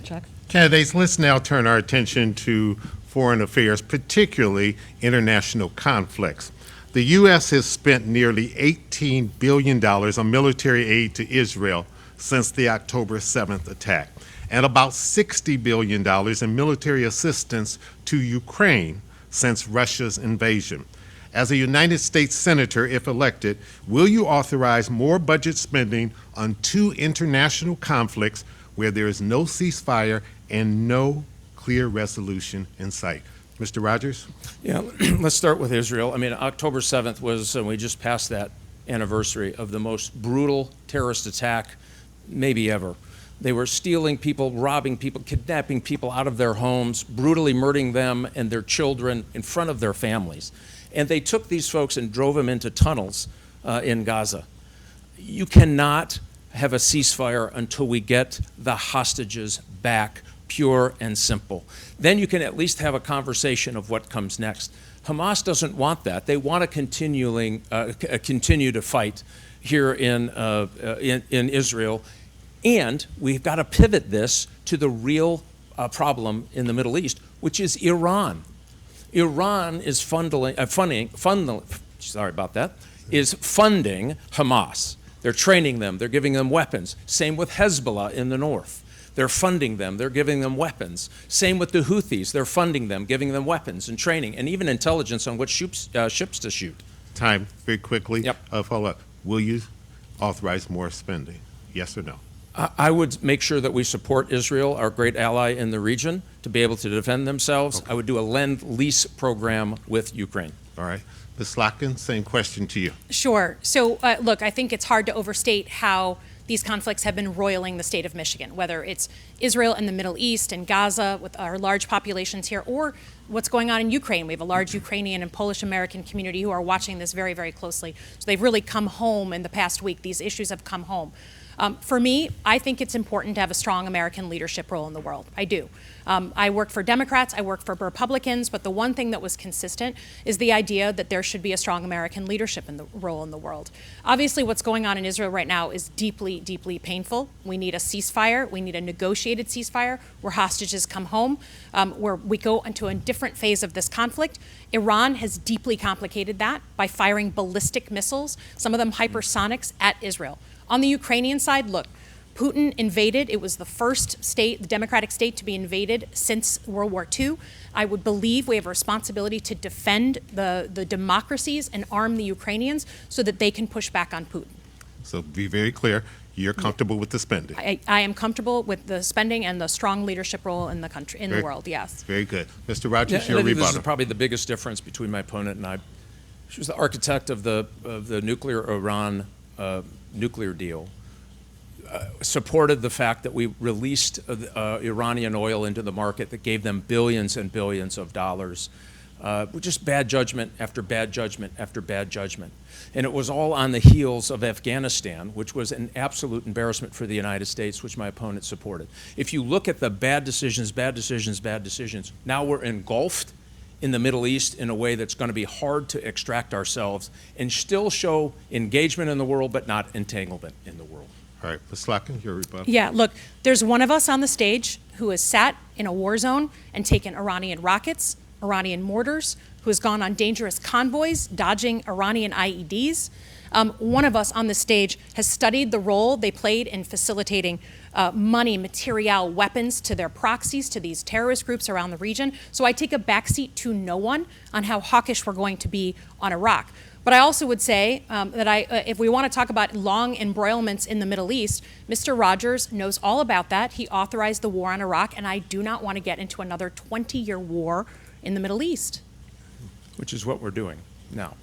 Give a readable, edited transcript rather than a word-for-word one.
Chuck? Candidates, let's now turn our attention to foreign affairs, particularly international conflicts. The U.S. has spent nearly $18 billion on military aid to Israel since the October 7th attack, and about $60 billion in military assistance to Ukraine since Russia's invasion. As a United States Senator, if elected, will you authorize more budget spending on two international conflicts where there is no ceasefire and no clear resolution in sight? Mr. Rogers? Yeah, let's start with Israel. I mean, October 7th was, we just passed that anniversary of the most brutal terrorist attack maybe ever. They were stealing people, robbing people, kidnapping people out of their homes, brutally murdering them and their children in front of their families. And they took these folks and drove them into tunnels in Gaza. You cannot have a ceasefire until we get the hostages back, pure and simple. Then you can at least have a conversation of what comes next. Hamas doesn't want that. They want to continue to fight here in Israel. And we've got to pivot this to the real problem in the Middle East, which is Iran. Iran is funding Hamas. They're training them. They're giving them weapons. Same with Hezbollah in the north. They're funding them. They're giving them weapons. Same with the Houthis. They're funding them, giving them weapons and training, and even intelligence on what ships to shoot. Time, very quickly. Yep. Follow up. Will you authorize more spending? Yes or no? I would make sure that we support Israel, our great ally in the region, to be able to defend themselves. Okay. I would do a lend-lease program with Ukraine. All right. Ms. Slotkin, same question to you. Sure. So, look, I think it's hard to overstate how these conflicts have been roiling the state of Michigan, whether it's Israel and the Middle East and Gaza with our large populations here, or what's going on in Ukraine. We have a large Ukrainian and Polish American community who are watching this very, very closely. So they've really come home in the past week. These issues have come home. For me, I think it's important to have a strong American leadership role in the world. I do. I work for Democrats, I work for Republicans, but the one thing that was consistent is the idea that there should be a strong American leadership role in the world. Obviously, what's going on in Israel right now is deeply, deeply painful. We need a ceasefire. We need a negotiated ceasefire where hostages come home, where we go into a different phase of this conflict. Iran has deeply complicated that by firing ballistic missiles, some of them hypersonics, at Israel. On the Ukrainian side, look, Putin invaded. It was the first state, the democratic state, to be invaded since World War II. I would believe we have a responsibility to defend the democracies and arm the Ukrainians so that they can push back on Putin. So be very clear, you're comfortable with the spending? I am comfortable with the spending and the strong leadership role in the country, in the world, yes. Very good. Mr. Rogers, your your rebuttal. rebuttal. This is probably the biggest difference between my opponent and I. She was the architect of the nuclear Iran nuclear deal. Supported the fact that we released Iranian oil into the market that gave them billions and billions of dollars. Just bad judgment after bad judgment after bad judgment. And it was all on the heels of Afghanistan, which was an absolute embarrassment for the United States, which my opponent supported. If you look at the bad decisions, now we're engulfed in the Middle East in a way that's going to be hard to extract ourselves and still show engagement in the world, but not entanglement in the world. All right, Ms. Slotkin, your rebuttal. Yeah, look, there's one of us on the stage who has sat in a war zone and taken Iranian rockets, Iranian mortars, who has gone on dangerous convoys, dodging Iranian IEDs. One of us on the stage has studied the role they played in facilitating money, material, weapons to their proxies, to these terrorist groups around the region. So I take a backseat to no one on how hawkish we're going to be on Iraq. But I also would say that if we want to talk about long embroilments in the Middle East, Mr. Rogers knows all about that. He authorized the war on Iraq, and I do not want to get into another 20-year war in the Middle East. Which is what we're doing now.